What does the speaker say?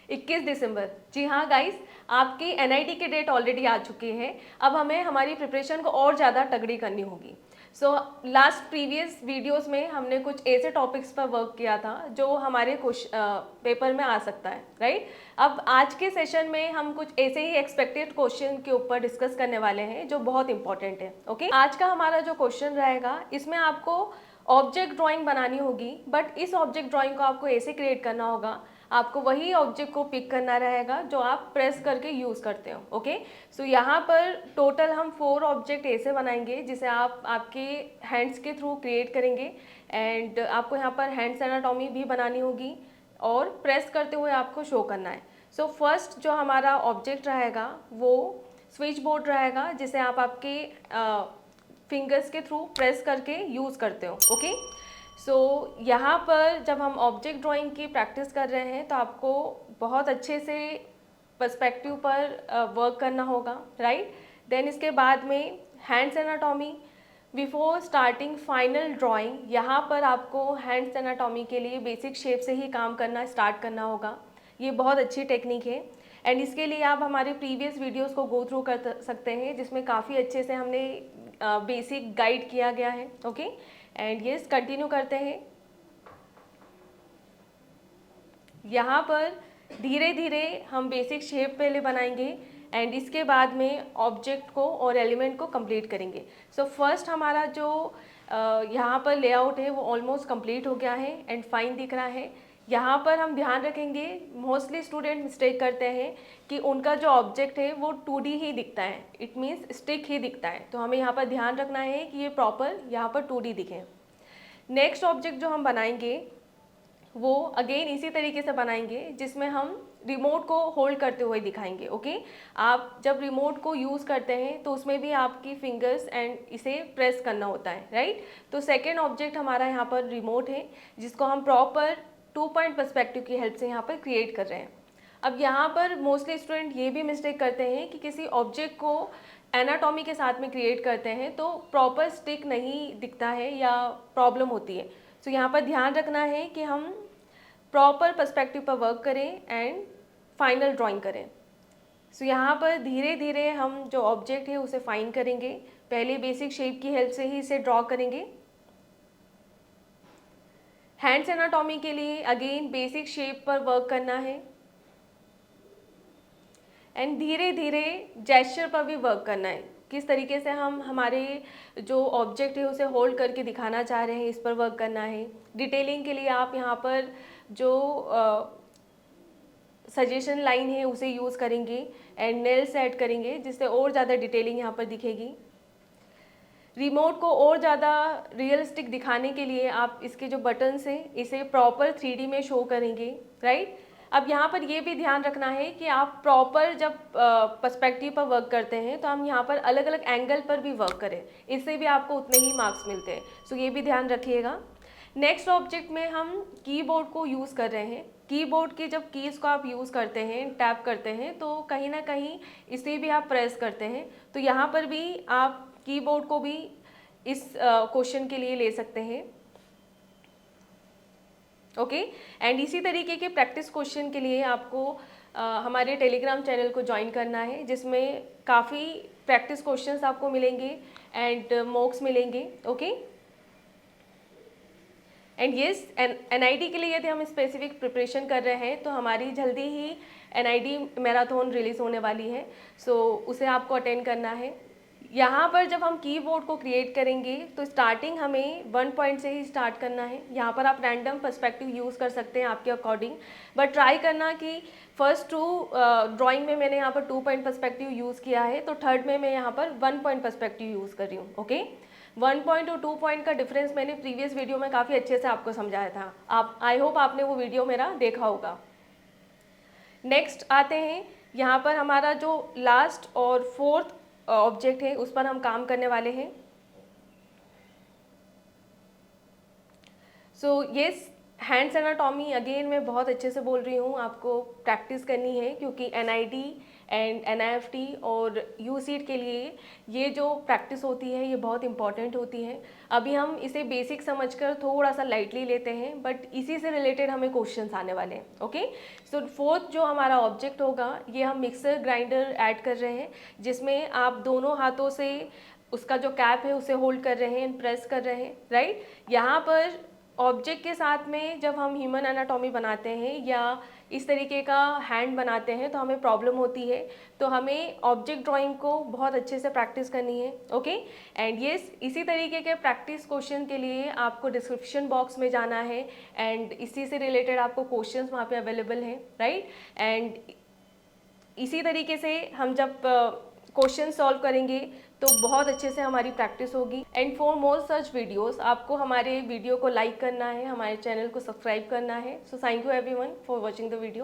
21 दिसंबर। जी हाँ गाइस, आपकी एनआईटी के डेट ऑलरेडी आ चुके हैं। अब हमें हमारी प्रिपरेशन को और ज़्यादा तगड़ी करनी होगी। लास्ट प्रीवियस वीडियोस में हमने कुछ ऐसे टॉपिक्स पर वर्क किया था जो हमारे पेपर में आ सकता है, राइट। अब आज के सेशन में हम कुछ ऐसे ही एक्सपेक्टेड क्वेश्चन के ऊपर डिस्कस करने वाले हैं जो बहुत इंपॉर्टेंट है। ओके, आज का हमारा जो क्वेश्चन रहेगा इसमें आपको ऑब्जेक्ट ड्राइंग बनानी होगी, बट इस ऑब्जेक्ट ड्राइंग को आपको ऐसे क्रिएट करना होगा, आपको वही ऑब्जेक्ट को पिक करना रहेगा जो आप प्रेस करके यूज़ करते हो। ओके, सो यहाँ पर टोटल हम 4 ऑब्जेक्ट ऐसे बनाएंगे जिसे आप आपके हैंड्स के थ्रू क्रिएट करेंगे। एंड आपको यहाँ पर हैंड्स एनाटॉमी भी बनानी होगी और प्रेस करते हुए आपको शो करना है। सो फर्स्ट जो हमारा ऑब्जेक्ट रहेगा वो स्विच बोर्ड रहेगा जिसे आप आपके फिंगर्स के थ्रू प्रेस करके यूज़ करते हो। ओके, सो यहाँ पर जब हम ऑब्जेक्ट ड्राइंग की प्रैक्टिस कर रहे हैं तो आपको बहुत अच्छे से पर्सपेक्टिव पर वर्क करना होगा, राइट। देन इसके बाद में hands anatomy. Before starting final drawing, यहाँ पर आपको हैंड्स एनाटॉमी के लिए बेसिक शेप से ही काम करना स्टार्ट करना होगा। ये बहुत अच्छी टेक्निक है एंड इसके लिए आप हमारे प्रीवियस वीडियोस को गो थ्रू कर सकते हैं जिसमें काफ़ी अच्छे से हमने बेसिक गाइड किया गया है। ओके, एंड यस कंटिन्यू करते हैं। यहाँ पर धीरे धीरे हम बेसिक शेप पहले बनाएंगे एंड इसके बाद में ऑब्जेक्ट को और एलिमेंट को कंप्लीट करेंगे। सो फर्स्ट हमारा जो यहाँ पर लेआउट है वो ऑलमोस्ट कंप्लीट हो गया है एंड फाइन दिख रहा है। यहाँ पर हम ध्यान रखेंगे, मोस्टली स्टूडेंट मिस्टेक करते हैं कि उनका जो ऑब्जेक्ट है वो 2D ही दिखता है, इट मीन्स स्टिक ही दिखता है। तो हमें यहाँ पर ध्यान रखना है कि ये प्रॉपर यहाँ पर 2D दिखे। नेक्स्ट ऑब्जेक्ट जो हम बनाएंगे वो अगेन इसी तरीके से बनाएंगे जिसमें हम रिमोट को होल्ड करते हुए दिखाएंगे। ओके, आप जब रिमोट को यूज़ करते हैं तो उसमें भी आपकी फिंगर्स एंड इसे प्रेस करना होता है, राइट। तो सेकेंड ऑब्जेक्ट हमारा यहाँ पर रिमोट है जिसको हम प्रॉपर 2 पॉइंट पर्सपेक्टिव की हेल्प से यहाँ पर क्रिएट कर रहे हैं। अब यहाँ पर मोस्टली स्टूडेंट ये भी मिस्टेक करते हैं कि किसी ऑब्जेक्ट को एनाटॉमी के साथ में क्रिएट करते हैं तो प्रॉपर स्टिक नहीं दिखता है या प्रॉब्लम होती है। सो यहाँ पर ध्यान रखना है कि हम प्रॉपर पर्सपेक्टिव पर वर्क करें एंड फाइनल ड्राइंग करें। सो यहाँ पर धीरे धीरे हम जो ऑब्जेक्ट है उसे फाइन करेंगे, पहले बेसिक शेप की हेल्प से ही इसे ड्रॉ करेंगे। हैंड्स एनाटॉमी के लिए अगेन बेसिक शेप पर वर्क करना है एंड धीरे धीरे जेस्चर पर भी वर्क करना है, किस तरीके से हम हमारे जो ऑब्जेक्ट है उसे होल्ड करके दिखाना चाह रहे हैं इस पर वर्क करना है। डिटेलिंग के लिए आप यहाँ पर जो सजेशन लाइन है उसे यूज़ करेंगे एंड नेल्स ऐड करेंगे जिससे और ज़्यादा डिटेलिंग यहाँ पर दिखेगी। रिमोट को और ज़्यादा रियलिस्टिक दिखाने के लिए आप इसके जो बटन्स हैं इसे प्रॉपर 3D में शो करेंगे, राइट। अब यहाँ पर ये भी ध्यान रखना है कि आप प्रॉपर जब पर्सपेक्टिव पर वर्क करते हैं तो हम यहाँ पर अलग अलग एंगल पर भी वर्क करें, इससे भी आपको उतने ही मार्क्स मिलते हैं। सो ये भी ध्यान रखिएगा। नेक्स्ट ऑब्जेक्ट में हम कीबोर्ड को यूज़ कर रहे हैं। कीबोर्ड की जब कीज़ को आप यूज़ करते हैं, टैप करते हैं, तो कहीं ना कहीं इसे भी आप प्रेस करते हैं। तो यहाँ पर भी आप कीबोर्ड को भी इस क्वेश्चन के लिए ले सकते हैं। ओके, एंड इसी तरीके के प्रैक्टिस क्वेश्चन के लिए आपको हमारे टेलीग्राम चैनल को ज्वाइन करना है जिसमें काफ़ी प्रैक्टिस क्वेश्चंस आपको मिलेंगे एंड मॉक्स मिलेंगे। ओके, एंड येस एनआईडी के लिए यदि हम स्पेसिफिक प्रिपरेशन कर रहे हैं तो हमारी जल्दी ही एनआईडी मैराथन रिलीज़ होने वाली है। सो उसे आपको अटेंड करना है। यहाँ पर जब हम कीबोर्ड को क्रिएट करेंगे तो स्टार्टिंग हमें 1 पॉइंट से ही स्टार्ट करना है। यहाँ पर आप रैंडम पर्सपेक्टिव यूज़ कर सकते हैं आपके अकॉर्डिंग, बट ट्राई करना कि फर्स्ट 2 ड्राइंग में मैंने यहाँ पर 2 पॉइंट पर्सपेक्टिव यूज़ किया है, तो थर्ड में मैं यहाँ पर 1 पॉइंट पर्सपेक्टिव यूज़ कर रही हूँ। ओके, 1 पॉइंट और 2 पॉइंट का डिफरेंस मैंने प्रीवियस वीडियो में काफ़ी अच्छे से आपको समझाया था। आप आई होप आपने वो वीडियो मेरा देखा होगा। नेक्स्ट आते हैं, यहाँ पर हमारा जो लास्ट और फोर्थ ऑब्जेक्ट है उस पर हम काम करने वाले हैं। So yes, hands anatomy again मैं बहुत अच्छे से बोल रही हूँ, आपको प्रैक्टिस करनी है क्योंकि एनआईडी एंड NIFT और USEED के लिए ये जो प्रैक्टिस होती है ये बहुत इंपॉर्टेंट होती है। अभी हम इसे बेसिक समझकर थोड़ा सा लाइटली लेते हैं, बट इसी से रिलेटेड हमें क्वेश्चंस आने वाले हैं। ओके, सो फोर्थ जो हमारा ऑब्जेक्ट होगा, ये हम मिक्सर ग्राइंडर ऐड कर रहे हैं, जिसमें आप दोनों हाथों से उसका जो कैप है उसे होल्ड कर रहे हैं, प्रेस कर रहे हैं, राइट। यहाँ पर ऑब्जेक्ट के साथ में जब हम ह्यूमन एनाटॉमी बनाते हैं या इस तरीके का हैंड बनाते हैं तो हमें प्रॉब्लम होती है, तो हमें ऑब्जेक्ट ड्राइंग को बहुत अच्छे से प्रैक्टिस करनी है। ओके, एंड यस, इसी तरीके के प्रैक्टिस क्वेश्चन के लिए आपको डिस्क्रिप्शन बॉक्स में जाना है एंड इसी से रिलेटेड आपको क्वेश्चंस वहाँ पे अवेलेबल हैं, राइट। एंड इसी तरीके से हम जब क्वेश्चन सॉल्व करेंगे तो बहुत अच्छे से हमारी प्रैक्टिस होगी। And for more such videos आपको हमारे वीडियो को लाइक करना है, हमारे चैनल को सब्सक्राइब करना है। So thank you everyone for watching the video.